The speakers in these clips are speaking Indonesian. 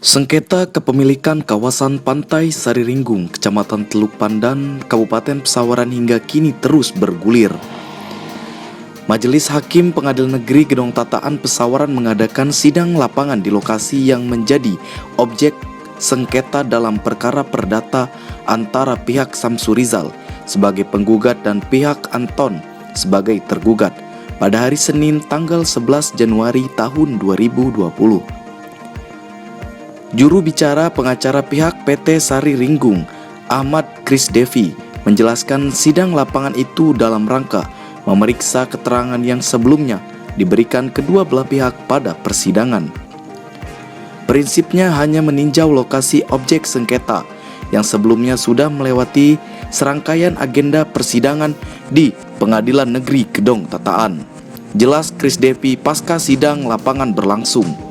Sengketa kepemilikan kawasan pantai Sariringgung, Kecamatan Teluk Pandan, Kabupaten Pesawaran hingga kini terus bergulir. Majelis Hakim Pengadilan Negeri Gedong Tataan Pesawaran mengadakan sidang lapangan di lokasi yang menjadi objek sengketa dalam perkara perdata antara pihak Samsu Rizal sebagai penggugat dan pihak Anton sebagai tergugat pada hari Senin tanggal 11 Januari tahun 2020. Juru bicara pengacara pihak PT Sariringgung, Ahmad Krisdevi, menjelaskan sidang lapangan itu dalam rangka memeriksa keterangan yang sebelumnya diberikan kedua belah pihak pada persidangan. Prinsipnya hanya meninjau lokasi objek sengketa yang sebelumnya sudah melewati serangkaian agenda persidangan di Pengadilan Negeri Gedong Tataan. Jelas Krisdevi pasca sidang lapangan berlangsung.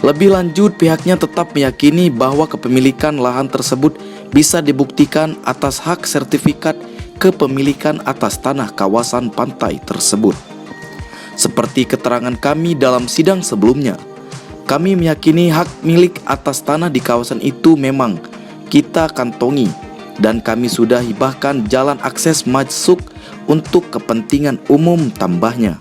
Lebih lanjut, pihaknya tetap meyakini bahwa kepemilikan lahan tersebut bisa dibuktikan atas hak sertifikat kepemilikan atas tanah kawasan pantai tersebut. Seperti keterangan kami dalam sidang sebelumnya, kami meyakini hak milik atas tanah di kawasan itu memang kita kantongi dan kami sudah hibahkan jalan akses masuk untuk kepentingan umum, tambahnya.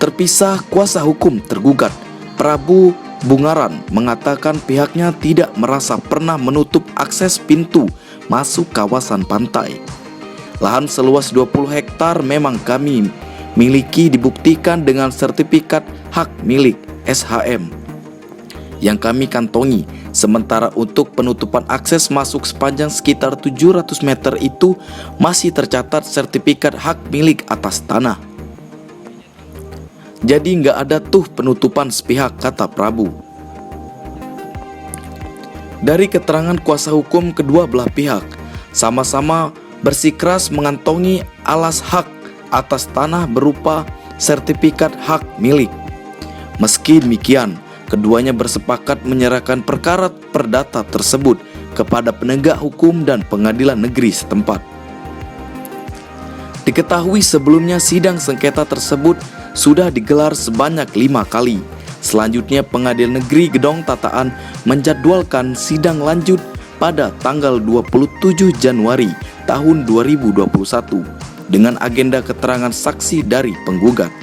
Terpisah, kuasa hukum tergugat Prabu Bungaran mengatakan pihaknya tidak merasa pernah menutup akses pintu masuk kawasan pantai. Lahan seluas 20 hektar memang kami miliki dibuktikan dengan sertifikat hak milik SHM yang kami kantongi. Sementara untuk penutupan akses masuk sepanjang sekitar 700 meter itu masih tercatat sertifikat hak milik atas tanah. Jadi nggak ada tuh penutupan sepihak, kata Prabu. Dari keterangan kuasa hukum kedua belah pihak, sama-sama bersikeras mengantongi alas hak atas tanah berupa sertifikat hak milik. Meski demikian, keduanya bersepakat menyerahkan perkara perdata tersebut kepada penegak hukum dan pengadilan negeri setempat. Diketahui sebelumnya sidang sengketa tersebut sudah digelar sebanyak 5 kali. Selanjutnya Pengadilan Negeri Gedong Tataan menjadwalkan sidang lanjut pada tanggal 27 Januari tahun 2021 dengan agenda keterangan saksi dari penggugat.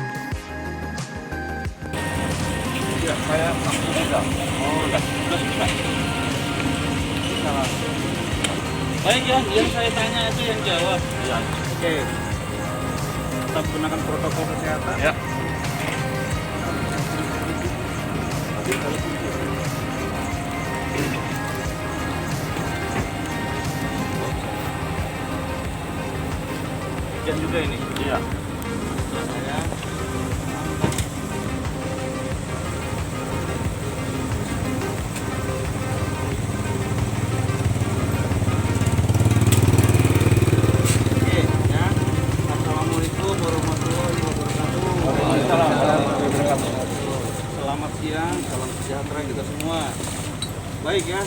Baik ya, yang saya tanya itu yang jawab. Ya. Oke. Tetap gunakan protokol kesehatan. Ya. Dan juga ini. Iya. Selamat siang, salam sejahtera kita semua. Baik ya.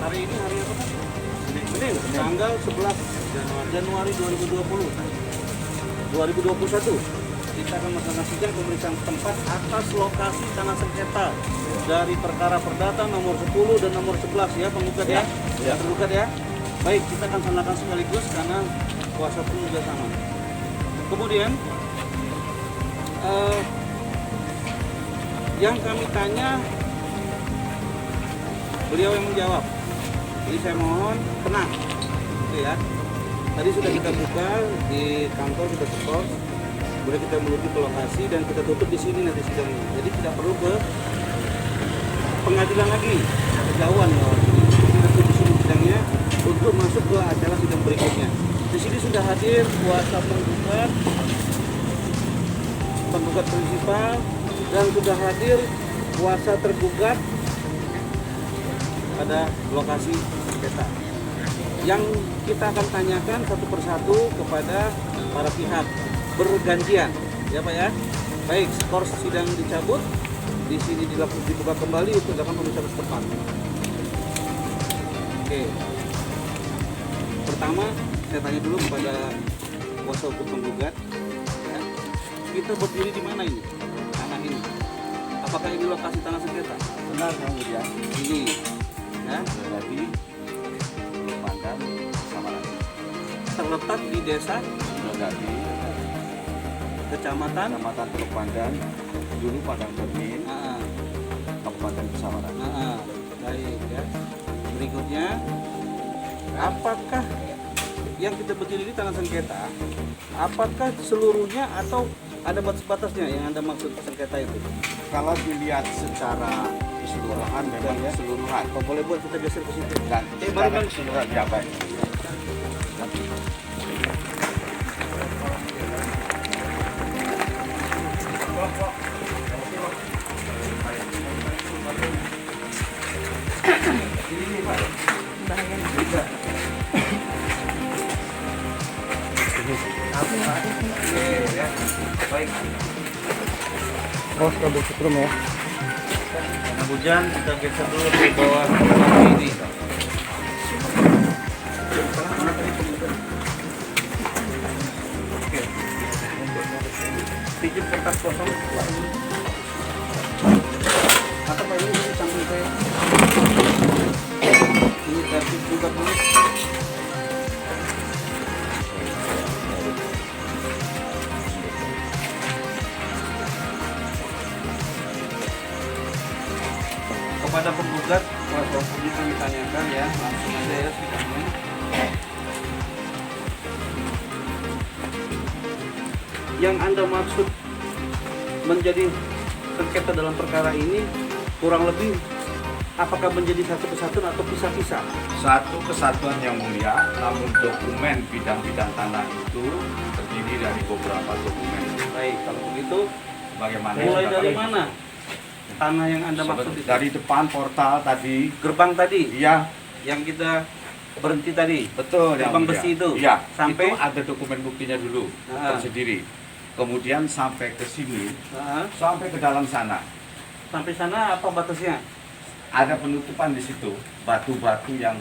Hari ini hari apa kan? Senin, tanggal 11 Januari 2021. Kita akan melaksanakan sidang pemeriksaan tempat atas lokasi tanah sengketa dari perkara perdata nomor 10 dan nomor 11 ya, penggugat ya. Tergugat ya. Baik, kita akan laksanakan sekaligus karena kuasa pun juga sama. Kemudian yang kami tanya, beliau yang menjawab. Jadi saya mohon tenang, oke ya. Tadi sudah kita buka di kantor, kita setor, kemudian kita menuju ke lokasi dan kita tutup di sini nanti sidangnya. Jadi tidak perlu ke pengadilan lagi, kejauhan ya. Kita tutup di sini sidangnya untuk masuk ke acara sidang berikutnya. Di sini sudah hadir kuasa penggugat prinsipal dan sudah hadir kuasa tergugat pada lokasi sengketa. Yang kita akan tanyakan satu persatu kepada para pihak bergantian, ya Pak ya. Baik, skor sidang dicabut, di sini dibuka kembali untuk dilakukan pemeriksaan setempat. Oke. Pertama, saya tanya dulu kepada kuasa hukum penggugat. Kita berdiri di mana ini? Tanah ini. Apakah ini lokasi tanah sengketa? Benar yang mulia. Ini, ya, Jadi Teluk Pandan Samaran. terletak di desa Jadi kecamatan. Kecamatan Teluk Pandan, dulu Padang Cermin, Ah, Kabupaten Samaran. baik ya. Berikutnya, apakah yang kita berdiri di tanah sengketa, apakah seluruhnya atau ada batas-batasnya yang Anda maksud sengketa itu? Kalau dilihat secara keseluruhan memang Ya. keseluruhan. Kalau boleh buat kita geser ke situ. Dan mari, secara mari. keseluruhan ya baik. Baik. Oh, kabel setrum ya. Karena hujan kita geser dulu ke bawah ini. Oke. Pinjam kertas kosong. Atau Pak ini samping saya. Ini tertib juga dulu. Kepada penggugat, kuasa hukumnya kami tanyakan ya, langsung aja ya sidangnya. Yang Anda maksud menjadi sengketa dalam perkara ini kurang lebih apakah menjadi satu kesatuan atau pisah-pisah? Satu kesatuan yang mulia, namun dokumen bidang-bidang tanah itu terdiri dari beberapa dokumen. Baik, kalau begitu Bagaimana? mulai sudah dari kami- mana tanah yang Anda maksud itu? Dari depan portal tadi. Gerbang tadi Iya, yang kita berhenti tadi. betul. Yang Gerbang mulia. besi itu? Iya, Sampai- itu ada dokumen buktinya dulu Ah. tersendiri. Kemudian sampai ke sini, Nah, sampai ke dalam sana. sampai sana apa batasnya? Ada penutupan di situ, batu-batu yang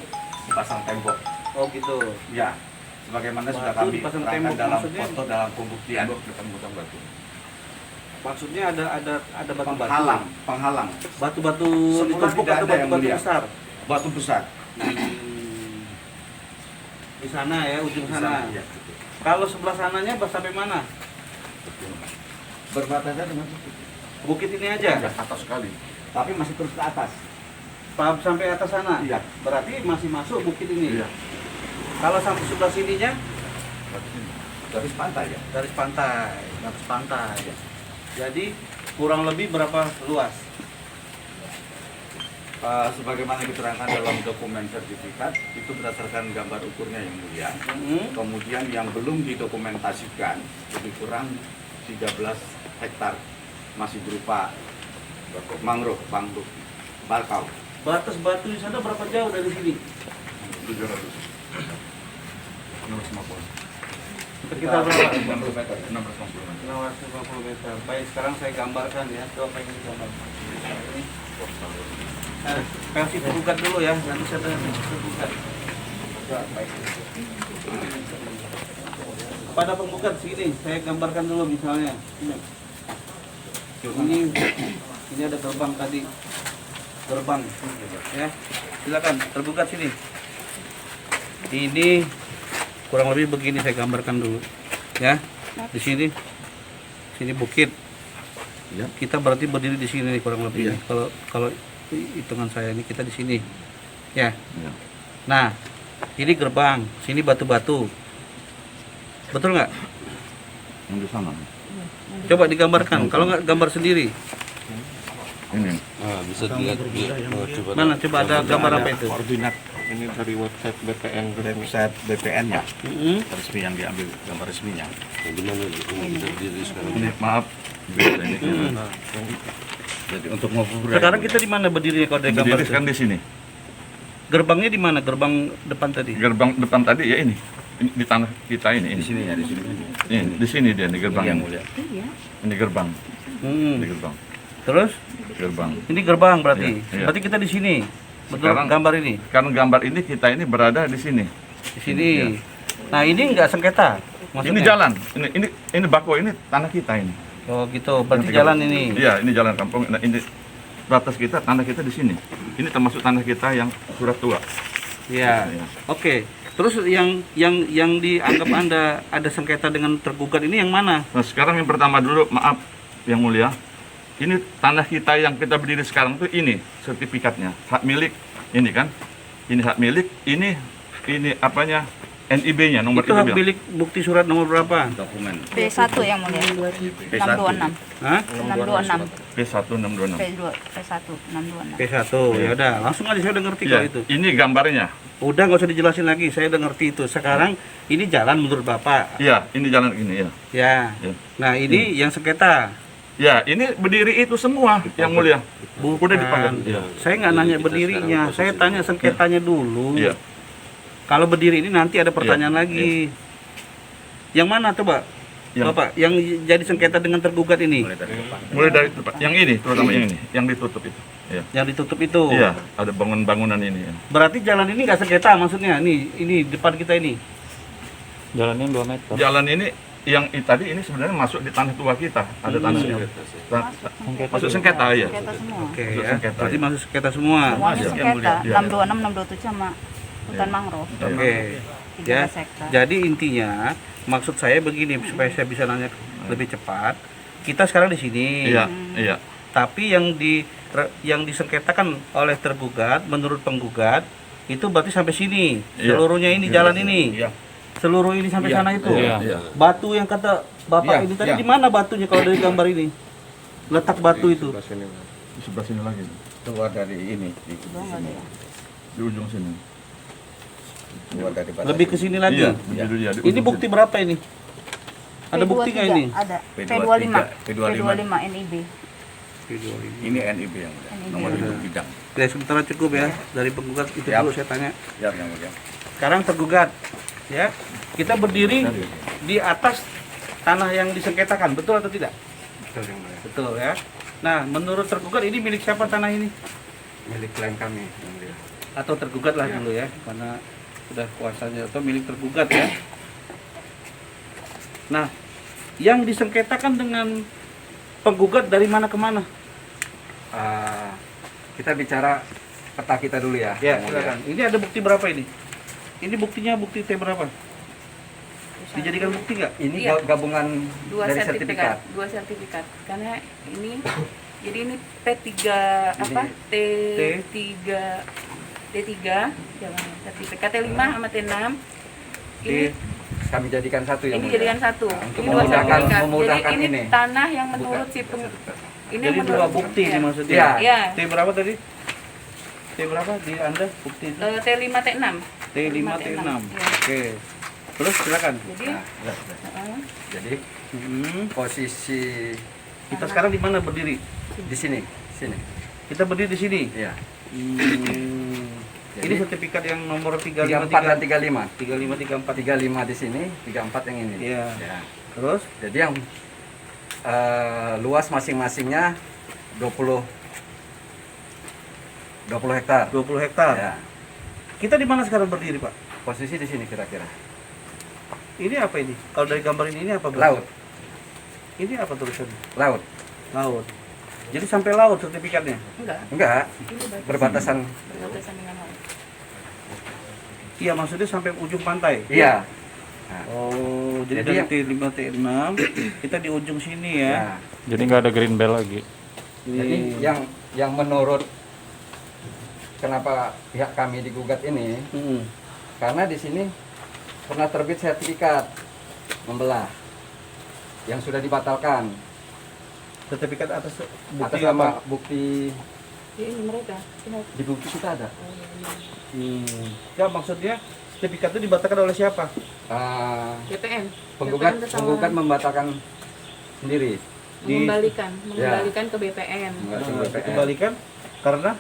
dipasang tembok. Oh gitu. Ya, sebagaimana sudah Batu kami dipasang terangkan tembok, dalam maksudnya? foto dalam pembuktian. Bukan batu. Maksudnya ada batu-batu. Penghalang. Batu-batu Semula ditumpuk tidak atau ada yang batu-batu mulia. besar? Batu besar. Di sana ya, ujung Di sana. ya. Kalau sebelah sananya sampai mana? Berbatasan dengan Bukit ini aja? atas sekali. Tapi masih terus ke atas. Sampai atas sana? Iya. Berarti masih masuk bukit ini? Iya. Kalau sampai sebelah sininya? Garis pantai ya. Garis pantai. Garis pantai. Jadi kurang lebih berapa luas? Sebagaimana diterangkan dalam dokumen sertifikat itu berdasarkan gambar ukurnya yang mulia. Kemudian yang belum didokumentasikan lebih kurang 13 hektar masih berupa mangrove, bakau. Batas batu di sana berapa jauh dari sini? 700. 650. Sekitar berapa? 60 meter, 650 meter. 650 meter. Baik, sekarang saya gambarkan ya. Coba pengen gambarkan. Ini. Versi penggugat dulu ya. Nanti saya tanya versi penggugat. Baik. Pada penggugat sini, saya gambarkan dulu misalnya. Ini ada gerbang tadi. Gerbang. Ya. Silakan tergugat sini. Ini kurang lebih begini saya gambarkan dulu. Ya. Di sini bukit. Ya. Kita berarti berdiri di sini kurang lebih. Iya. Kalau hitungan saya ini kita di sini. Ya. Ya. Nah, ini gerbang, sini batu-batu. Betul nggak? Yang di sana. Coba digambarkan. Kalau nggak gambar sendiri. Ini. Bisa dilihat coba. Mana? Coba ada gambar apa itu? Koordinat ini dari website BPN Website BPN ya. Mm-hmm. Resmi yang diambil gambar resminya. Gimana ini bisa berdiri sekarang? Ini maaf. Jadi untuk ngobrol. Sekarang kita di mana berdirinya kalau ada gambar itu? Kan di sini. Gerbangnya di mana? Gerbang depan tadi. Gerbang depan tadi ya ini. Di tanah kita ini. Di sini ya, di sini. Ini, di sini dia di gerbang Yang ini. mulia. Ini gerbang. Hmm. Ini gerbang. Terus Gerbang. ini gerbang berarti. Iya, iya. Berarti kita di sini. Betul Sekarang- gambar ini. Karena gambar ini kita ini berada di sini. Di sini. Nah, ini nggak sengketa. Ini jalan. Ini bako ini tanah kita ini. Oh gitu, berarti Yang 30. jalan ini. Iya, ini jalan kampung. Nah, ini batas kita, tanah kita di sini. Ini termasuk tanah kita yang surat tua. Iya. Iya. Oke. Terus yang dianggap Anda ada sengketa dengan tergugat ini yang mana? Nah, sekarang yang pertama dulu, maaf yang mulia. Ini tanah kita yang kita berdiri sekarang tuh ini sertifikatnya, hak milik ini kan. Ini hak milik, ini apanya? NIB-nya, nomor Itu hak NIB. milik bukti surat nomor berapa? Dokumen. P1 yang mulia. 626. Hah? 626. P1626. P1 626. P1. Ya udah, langsung aja saya udah ngerti Iya, kalau itu. ini gambarnya. Udah nggak usah dijelasin lagi, saya udah ngerti itu. Sekarang ini jalan menurut Bapak. Iya, ini jalan ini ya. Ya. Ya. Nah, ini yang sengketa. Ya, ini berdiri itu semua yang mulia. Udah dipagar. Bukan. Iya. Saya nggak nanya berdirinya, saya tanya sengketanya dulu. Iya. Kalau berdiri ini nanti ada pertanyaan lagi. Yang mana coba? Yang- Bapak, yang jadi sengketa dengan tergugat ini, Mulai dari tempat yang ini, terutama yang ini, yang ditutup itu. Iya. yang ditutup itu. Iya, ada bangunan ini ya. Berarti jalan ini nggak sengketa maksudnya? Ini depan kita ini. Jalannya 2 meter. Jalan ini yang tadi ini sebenarnya masuk di tanah tua kita. Ada tanah masuk sengketa ya. Sengketa semua. Oke Masuk ya. sengketa, Berarti ya. masuk sengketa semua. Semuanya Iya, sengketa. iya. 626, 627 sama hutan mangrove. Oke. 13 Ya. hektar. Jadi intinya maksud saya begini supaya saya bisa nanya lebih cepat. Kita sekarang di sini. Iya, iya. Tapi yang disengketakan oleh tergugat menurut penggugat itu berarti sampai sini. Iya. Seluruhnya ini jalan ini. Iya. Seluruh ini sampai sana itu. Iya. Iya. Batu yang kata Bapak Iya, ini tadi iya. di mana batunya kalau dari gambar ini? Letak batu itu. Di sebelah sini lagi. Keluar dari ini. Belum ada ya. Di ujung sini. Keluar dari batas. Lebih ke sini lagi. Iya, di dia, di Ini ujung bukti berapa ini? Ada bukti nggak ini? Ada. P25. P25 NIB. Ini NIB yang mulia. Nomor induk bidang. Ya sementara cukup ya dari penggugat itu Siap. dulu saya tanya. Ya, yang mulia. Sekarang tergugat, ya kita berdiri di atas tanah yang disengketakan, betul atau tidak? Betul ya. Nah, menurut tergugat ini milik siapa tanah ini? Milik klien kami, yang mulia. Atau tergugat lah dulu ya, karena sudah kuasanya atau milik tergugat ya. Nah, yang disengketakan dengan penggugat dari mana ke mana? Kita bicara peta kita dulu ya. Ya, Yang mulia. silakan. Ini ada bukti berapa ini? Ini buktinya bukti T berapa? Dijadikan bukti nggak? Ini Iya. gabungan Dua dari sertifikat. sertifikat. Dua sertifikat. Karena ini jadi ini P3 apa? T3 jangan sertifikat T5 sama T6. Ini Kami jadikan satu yang ini mulia. jadikan satu. untuk Ini dua sertifikat. memudahkan Jadi ini ini. tanah yang menurut si ini Jadi yang dua menurut bukti ya. nih maksudnya. Iya. Ya. T berapa tadi? T berapa di Anda bukti itu? T5 T6. T5 T6. Ya. Oke. Terus silakan. Jadi Nah, jadi posisi Kita sekarang di mana berdiri? di sini, sini. Kita berdiri di sini. Iya. Ini sertifikat yang nomor 34 dan 353 35. 3534. 35 di sini, 34 yang ini. Iya. Ya. Terus Jadi yang luas masing-masingnya 20 hektar. 20 hektar. Ya. Kita di mana sekarang berdiri, Pak? Posisi di sini kira-kira. Ini apa ini? Kalau dari gambar ini apa? Bro? Laut, Ini apa tulisannya? laut. Laut. Jadi sampai laut sertifikatnya. enggak. Enggak, Ini berbatasan. berbatasan dengan laut. Iya, maksudnya sampai ujung pantai. Iya. Oh, jadi Jadi dari T5 T6 kita di ujung sini ya. Nah, Jadi nggak ada green bell lagi. jadi yang menurut kenapa pihak kami digugat ini karena di sini pernah terbit sertifikat membelah yang sudah dibatalkan Sertifikat atas bukti atas apa? nama bukti Ya, ini mereka. Lihat. di bukti kita ada. Ya, maksudnya sertifikat itu dibatalkan oleh siapa? BPN. Penggugat BPN penggugat membatalkan sendiri. mengembalikan ke BPN. Dikembalikan karena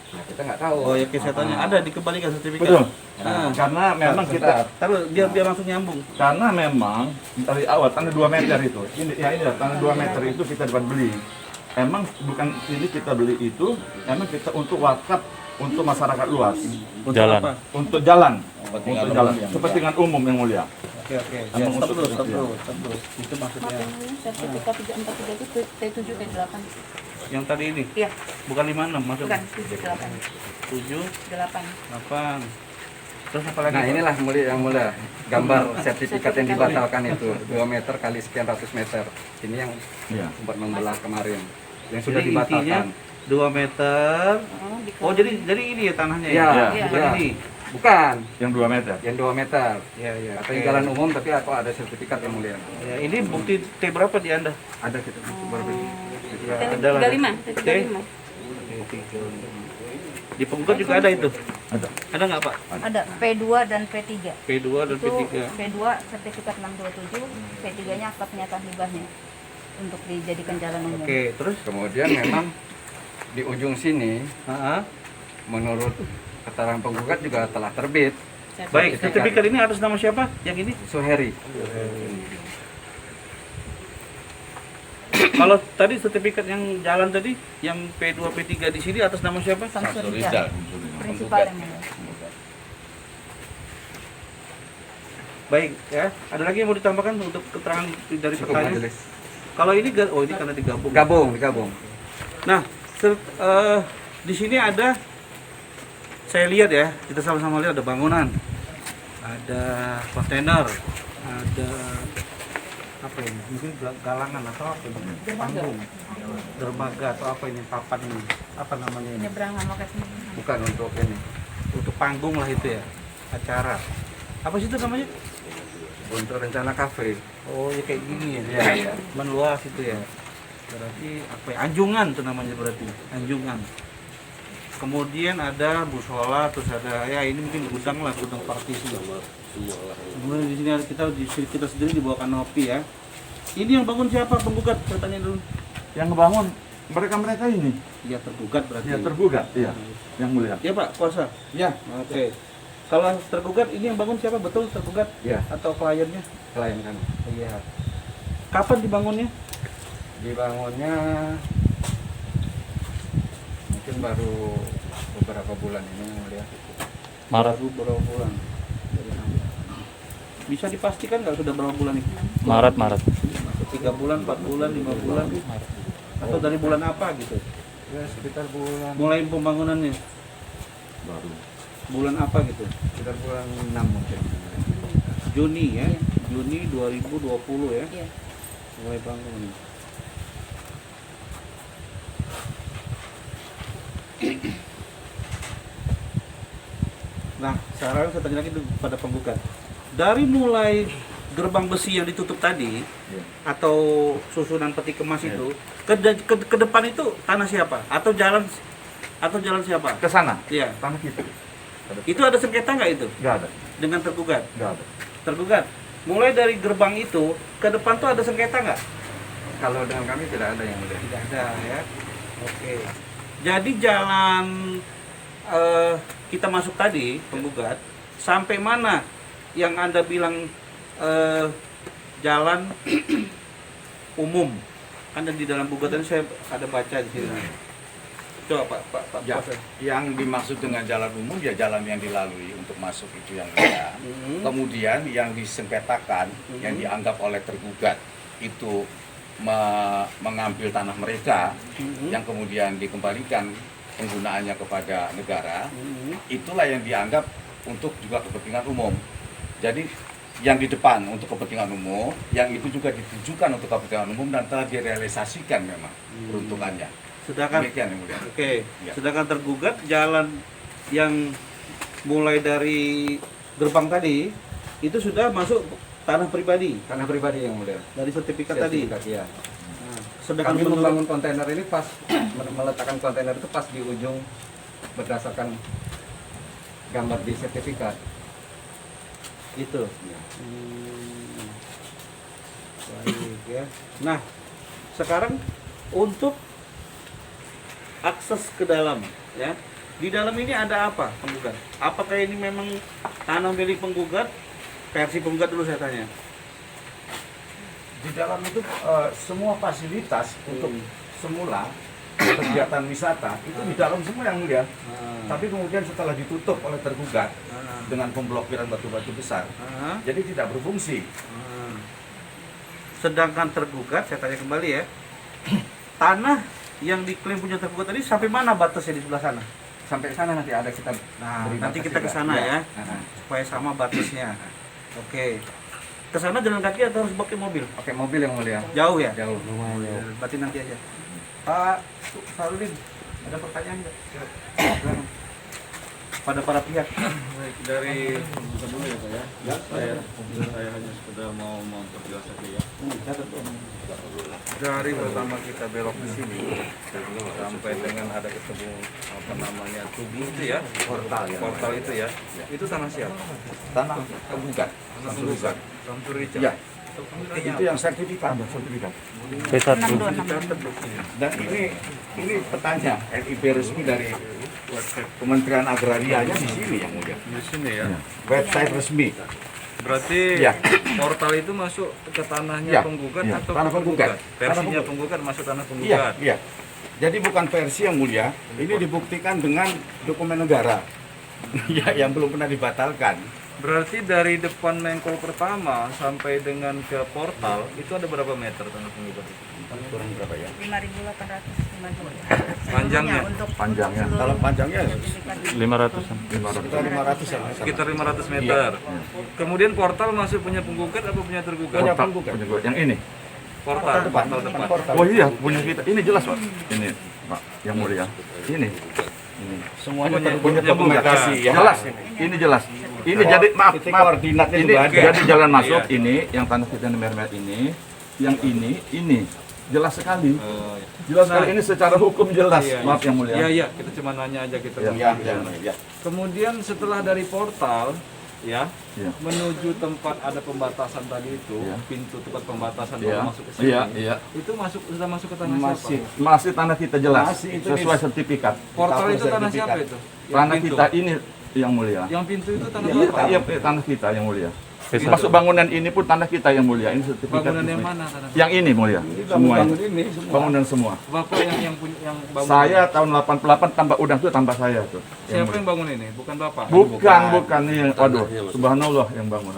Nah, kita nggak tahu. oh ya saya tanya ada dikembalikan sertifikat. Betul. Nah, Karena memang kita taruh biar langsung nyambung. karena memang dari awal tanah 2 meter itu. Ini tanah 2 meter itu kita dapat beli. Emang bukan ini kita beli itu, emang kita untuk wakaf untuk masyarakat luas. Untuk Jalan. apa? Untuk jalan. Untuk jalan. Kepentingan umum yang mulia. Oke. Ya, Emang stop untuk dulu. Itu maksudnya. Sertifikat 343 itu T7 T8. Yang tadi ini, Iya, bukan 56 maksudnya. bukan 78. 7, 8. 8. Terus apa lagi? Nah Pak? inilah yang mulia gambar sertifikat yang dibatalkan itu 2 meter kali sekian ratus meter. Ini yang Iya. sempat membelah kemarin yang sudah Jadi intinya dibatalkan. 2 meter. Oh, jadi ini ya tanahnya Iya, ya? Iya. Bukan iya. ini. Bukan, Yang 2 meter. yang 2 meter. Iya, iya. Katanya jalan umum tapi aku ada sertifikat yang mulia. Ya, ini bukti T berapa di Anda? Ada kita baru Ada lah. T35. Di penggugat juga ada itu. Ada. Ada nggak Pak? Ada P2 dan P3. P2 dan Itu P3. P2 sertifikat 627, P3-nya akta pernyataan hibahnya untuk dijadikan jalan umum. Oke, terus? Kemudian memang di ujung sini Ah, menurut keterangan penggugat juga telah terbit baik, sertifikat ini atas nama siapa? Yang ini? Suheri. Kalau tadi sertifikat yang jalan tadi, yang P2, P3 di sini atas nama siapa? Samsul Rizal. Rizal, prinsipal yang mulia. Baik, ya. Ada lagi yang mau ditambahkan untuk keterangan dari Cukup pertanyaan? majelis. Kalau ini, oh ini karena digabung. Digabung. Nah, di sini ada, saya lihat ya, kita sama-sama lihat ada bangunan, ada kontainer, ada apa ini? Mungkin galangan atau apa ini? Panggung, dermaga atau apa ini? Papan ini? Apa namanya ini? Penyeberangan lokasi. Bukan untuk ini, Untuk panggung lah itu ya, acara. Apa sih itu namanya? untuk rencana kafe. Oh ya kayak gini ya, Iya. meluas itu ya. Berarti apa ya? Anjungan tuh namanya berarti, anjungan. Kemudian ada musola, terus ada ya ini mungkin gudang lah, gudang partisi. Kemudian di sini kita sendiri dibawakan kopi ya. Ini yang bangun siapa penggugat? Saya tanya dulu. Yang ngebangun mereka ini. Ya tergugat berarti. Ya tergugat. Iya. Yang mulia. Ya Pak, kuasa. Ya. Oke. Kalau tergugat ini yang bangun siapa? Betul tergugat? Ya, Atau kliennya? klien kami. Iya. Kapan dibangunnya? Dibangunnya mungkin baru beberapa bulan ini melihat. Maret. Baru berapa bulan? Bisa dipastikan nggak sudah berapa bulan ini? Maret. 3 bulan, 4 bulan, 5 bulan? Atau dari bulan apa gitu? Ya sekitar bulan Mulai pembangunannya? Baru. Bulan apa gitu? sekitar bulan 6 mungkin. Juni ya? Juni 2020 ya? Iya. Mulai bangun. Nah, sekarang saya tanya lagi pada penggugat. Dari mulai gerbang besi yang ditutup tadi, atau susunan peti kemas itu, ke depan itu tanah siapa? Atau jalan siapa? Ke sana. Iya. Tanah kita. Itu ada sengketa nggak itu Enggak ada. dengan tergugat? Enggak ada. Tergugat. Mulai dari gerbang itu ke depan tuh ada sengketa nggak? Kalau dengan kami tidak ada yang mulia. Tidak ada ya. Oke. Jadi jalan kita masuk tadi penggugat sampai mana yang Anda bilang jalan umum? Anda di dalam gugatan saya ada baca di sini. Coba Pak. Ya, Kuasa. yang dimaksud dengan jalan umum ya jalan yang dilalui untuk masuk itu yang ada. Kemudian yang disengketakan, yang dianggap oleh tergugat itu mengambil tanah mereka yang kemudian dikembalikan penggunaannya kepada negara, itulah yang dianggap untuk juga kepentingan umum. Jadi yang di depan untuk kepentingan umum, yang itu juga ditujukan untuk kepentingan umum dan telah direalisasikan memang peruntukannya. Sedangkan Demikian yang mulia. Oke, Ya. sedangkan tergugat jalan yang mulai dari gerbang tadi itu sudah masuk tanah pribadi Tanah pribadi yang mulia. dari sertifikat tadi. Sertifikat, iya. Nah, sedangkan Kami menurut membangun kontainer ini pas meletakkan kontainer itu pas di ujung berdasarkan gambar di sertifikat. itu. Baik ya. Nah, sekarang untuk akses ke dalam ya. Di dalam ini ada apa penggugat? Apakah ini memang tanah milik penggugat? Versi penggugat dulu saya tanya. Di dalam itu semua fasilitas untuk semula kegiatan wisata itu di dalam semua yang mulia. Tapi kemudian setelah ditutup oleh tergugat dengan pemblokiran batu-batu besar, jadi tidak berfungsi. Sedangkan tergugat, saya tanya kembali ya, tanah yang diklaim punya tergugat tadi sampai mana batasnya di sebelah sana? Sampai sana nanti ada kita. Nah, beri nanti batas kita ke juga. sana ya, Nah, supaya sama batasnya. Oke. Ke sana jalan kaki atau harus pakai mobil? pakai mobil yang mulia. Jauh ya? Jauh. Berarti nanti aja. Pak Sarudin, ada pertanyaan nggak? Silakan. Pada para pihak. Baik, dari dulu ya Pak ya. Saya hanya sekedar mau memperjelas saja ya. Dari pertama kita belok di sini sampai dengan ada ketemu apa namanya tugu itu ya, portal itu ya. Itu tanah siapa? Tanah tergugat. Samsur Samsur Richard. Ya, itu yang sertifikat. P1. Dan ini petanya NIB resmi dari Kementerian Agrarianya di sini yang mulia. Di sini ya. Website resmi. Berarti Ya. portal itu masuk ke tanahnya Ya, penggugat ya. atau Tanah penggugat. Versinya Tanah penggugat masuk tanah Iya, penggugat. iya. Jadi bukan versi yang mulia, ini dibuktikan dengan dokumen negara. Ya, yang belum pernah dibatalkan. Berarti dari depan Mengkol pertama sampai dengan ke portal itu ada berapa meter tanah penggugat itu? Kurang berapa ya? 5.850. Panjangnya? Untuk Panjangnya. seluruh Kalau panjangnya 500-an. sekitar 500 ya. Sekitar 500 meter. Kemudian portal masuk punya penggugat apa punya tergugat? Punya Portal, penggugat. punya gua. Yang ini. Portal depan. depan. Oh iya, punya kita. Ini jelas Pak. Ini Pak, yang mulia. Ini. Semuanya Punya punya dokumentasi ya. Jelas. Ini jelas. Ini jadi maaf, Titik maaf. koordinatnya Ini juga ada. jadi jalan masuk Iya. ini yang tanah kita yang merah ini, yang ini jelas sekali. Oh, Jelas sekali ini secara hukum jelas. iya, Maaf iya. yang mulia. Iya, iya, kita cuma nanya aja kita. Ya, ya, ya. Kemudian setelah dari portal ya, Iya. menuju tempat ada pembatasan tadi itu, Iya. pintu tempat pembatasan Iya. baru masuk ke sini. Iya, iya. Itu sudah masuk ke tanah Masih. siapa? Masih tanah kita jelas. Masih, itu Sesuai sertifikat. Portal itu tanah sertifikat. siapa itu? Yang Tanah pintu. kita ini yang mulia. Yang pintu itu tanah Iya, siapa? iya, tanah kita yang mulia. P1. Masuk bangunan ini pun tanah kita yang mulia. Ini sertifikat. Bangunan yang resmi. mana tanah? Yang ini mulia. Semua. Bangun ini semua. Bangunan semua. Bapak yang punya yang bangun. Saya tahun 88 tambah udang itu tambah saya tuh. Siapa yang bangun ini? Bukan Bapak. Bukan ini. Waduh, subhanallah yang bangun.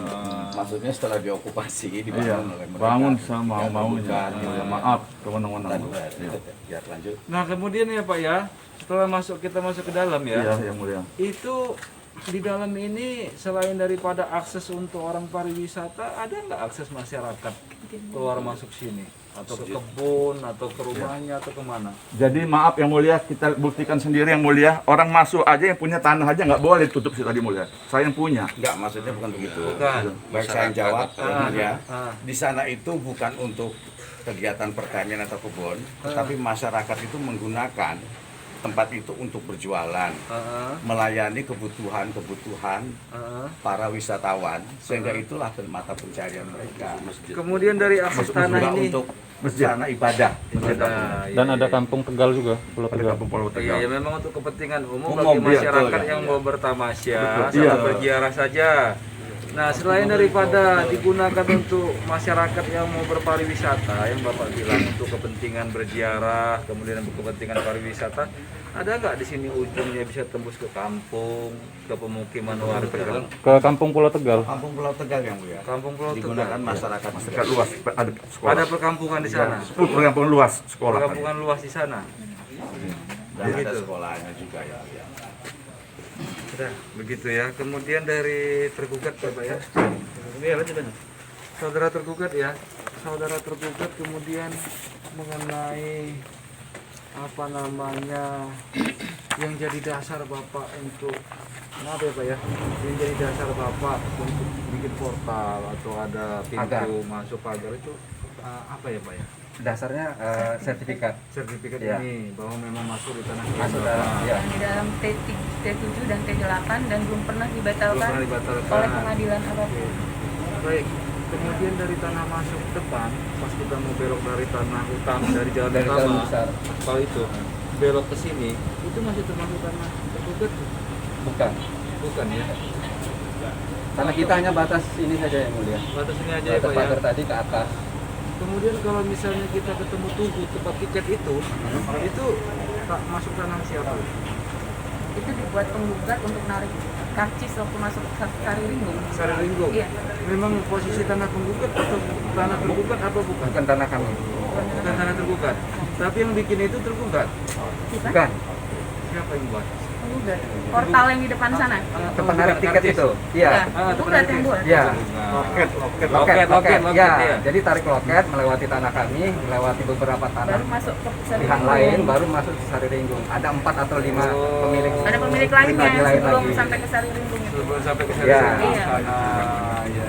Maksudnya setelah diokupasi Iya, dibangun oleh mereka. bangun sama Ya, maunya. bukan. Ya, maaf, kewenangan. Ya, lanjut. Nah, kemudian ya Pak ya, setelah kita masuk ke dalam ya. Iya, yang mulia. Itu di dalam ini selain daripada akses untuk orang pariwisata, ada nggak akses masyarakat keluar masuk sini atau ke kebun atau ke rumahnya atau kemana? Jadi maaf yang mulia, kita buktikan sendiri yang mulia. Orang masuk aja yang punya tanah aja nggak boleh tutup sih tadi mulia. Saya yang punya. Enggak, maksudnya bukan begitu. Bukan. Baik saya yang jawab, ya. Ah. Di sana itu bukan untuk kegiatan pertanian atau kebun, tetapi masyarakat itu menggunakan tempat itu untuk berjualan, melayani kebutuhan para wisatawan, sehingga itulah mata pencarian mereka. Kemudian dari akses tanah Juga ini, untuk sana ibadah. Nah, Dan ada kampung Tegal juga, Pulau Tegal. Pulau iya, Tegal. ya memang untuk kepentingan umum Umum, bagi iya, masyarakat betul, yang ya. mau bertamasya, Betul, iya. atau berziarah saja. Nah, selain daripada digunakan untuk masyarakat yang mau berpariwisata, yang Bapak bilang untuk kepentingan berziarah, kemudian untuk kepentingan pariwisata, ada nggak di sini ujungnya bisa tembus ke kampung, ke pemukiman warga? Ke kampung Pulau Tegal. Kampung Pulau Tegal yang mulia. Kampung Pulau Digunakan Tegal. masyarakat Dekat luas, ada sekolah. Ada perkampungan di sana. Perkampungan luas sekolah. Perkampungan luas di sana. Dan ada Begitu. sekolahnya juga ya. Sudah, begitu ya. Kemudian dari tergugat Bapak ya. Ini ya, lanjut. Saudara tergugat ya. Saudara tergugat kemudian mengenai apa namanya yang jadi dasar Bapak untuk maaf ya Pak ya, yang jadi dasar Bapak untuk bikin portal atau ada pintu Pagar. masuk pagar itu apa ya Pak ya? Dasarnya sertifikat. Sertifikat Ya. ini bahwa memang masuk di tanah milik Masuk Bapak. dalam, ya. Yang di dalam T7 dan T8 dan belum pernah Belum dibatalkan pernah dibatalkan. oleh pengadilan apapun. Baik, kemudian dari tanah masuk depan, pas kita mau belok dari tanah utama, dari jalan Dari jalan utama, besar. aspal itu, belok ke sini, itu masih termasuk tanah tergugat? Bukan. Bukan ya? Tanah kita hanya batas ini saja yang mulia. Batas ini aja ya Batas Pak ya? pagar tadi ke atas. Kemudian kalau misalnya kita ketemu Tugu tempat tiket itu tak masuk tanah siapa? Itu dibuat penggugat untuk narik karcis waktu masuk Sari Ringgung. Sari Ringgung. Iya. Memang posisi tanah penggugat atau tanah tergugat apa bukan? Bukan tanah kami. Bukan tanah tergugat. Tapi yang bikin itu tergugat. Bukan. Siapa yang buat? Penggugat. Portal yang di depan sana. Tempat narik tiket itu. Iya. Penggugat yang buat. Iya. Loket. Ya. ya. Jadi tarik loket melewati tanah kami, melewati beberapa tanah Baru masuk ke Sari pihak Ringgung. lain, baru masuk ke Sari Ringgung. Ada 4 atau 5 pemilik. Ada pemilik lainnya pribadi lain sebelum lagi. sampai ke Sari Ringgung itu. Sebelum sampai ke sana. Iya. Iya.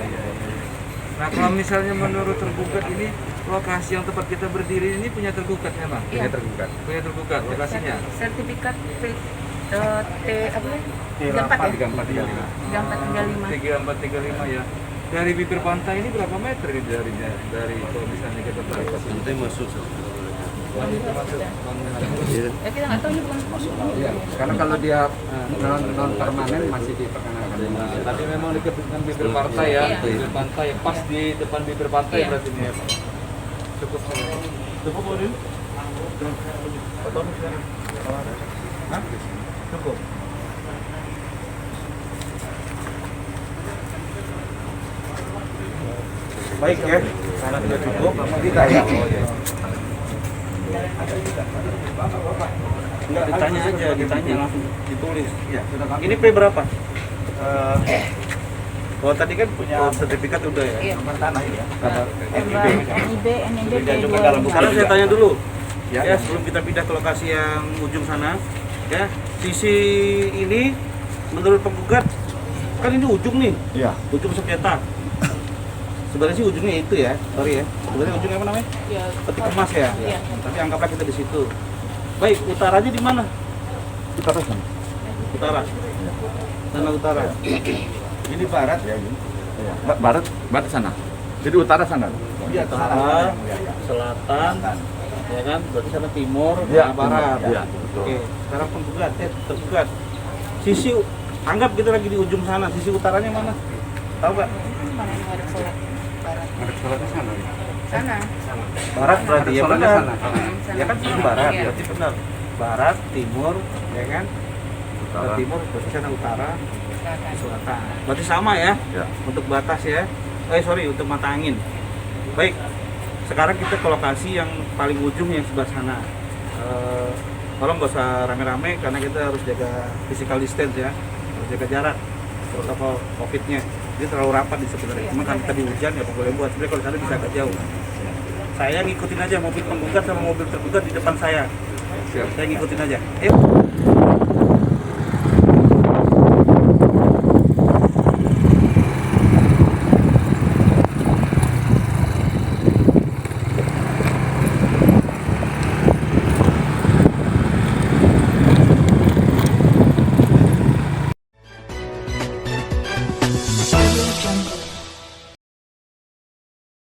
Nah, kalau misalnya menurut tergugat ini lokasi yang tempat kita berdiri ini punya tergugat memang. Ini tergugat. Punya tergugat lokasinya. Sertifikat T apa ya? 34 ya? 3435. 3435. 3435 ya. Dari bibir pantai ini berapa meter ini dari kalau misalnya kita tarik ke sini? Nanti masuk. Ya kita nggak tahu ini bukan Iya. Karena kalau dia non permanen masih diperkenalkan. Tadi memang diketutkan bibir pantai ya, Iya. bibir pantai pas di depan bibir pantai Iya. berarti ini ya Pak. Cukup. Odin? Hah? Cukup. Baik ya, karena sudah cukup, kita ya. Enggak, ditanya aja, ditanya langsung ditulis. Ya, ini P berapa? Oh tadi kan punya sertifikat udah ya, Iya. nomor tanah ya. NIB, NIB Sekarang saya tanya dulu, ya sebelum kita pindah ke lokasi yang ujung sana, ya sisi ini menurut penggugat kan ini ujung nih, ujung sengketa. Sebenarnya sih ujungnya itu ya, sorry ya. Sebenarnya ujungnya apa namanya? ya. Peti kemas ya. Iya. Tapi anggaplah kita di situ. Baik, utaranya di mana? Utara sana. Utara. Tanah utara. Ini barat ya ini. Barat sana. Jadi utara sana. Iya, utara, selatan, ya kan? Berarti sana timur, Iya, barat. Iya, betul. Oke, sekarang penggugat, tergugat. Sisi anggap kita lagi di ujung sana, sisi utaranya mana? Tahu nggak? Mana yang ada sholat barat? Ada sholatnya sana. Sana. Barat berarti ya Sholatnya benar. sana. Sana. Ya kan barat, Iya. berarti benar. Barat, timur, ya kan? Timur, berarti sana utara, Selatan. selatan. Berarti sama ya? Ya. Untuk batas ya. Sorry, untuk mata angin. Baik. Sekarang kita ke lokasi yang paling ujung yang sebelah sana. Tolong nggak usah rame-rame karena kita harus jaga physical distance ya, harus jaga jarak protokol COVID-nya. Ini terlalu rapat di sebenarnya. Cuma kan tadi hujan ya boleh buat. Sebenarnya kalau sana bisa agak jauh. Saya ngikutin aja mobil penggugat sama mobil tergugat di depan saya. Saya ngikutin aja.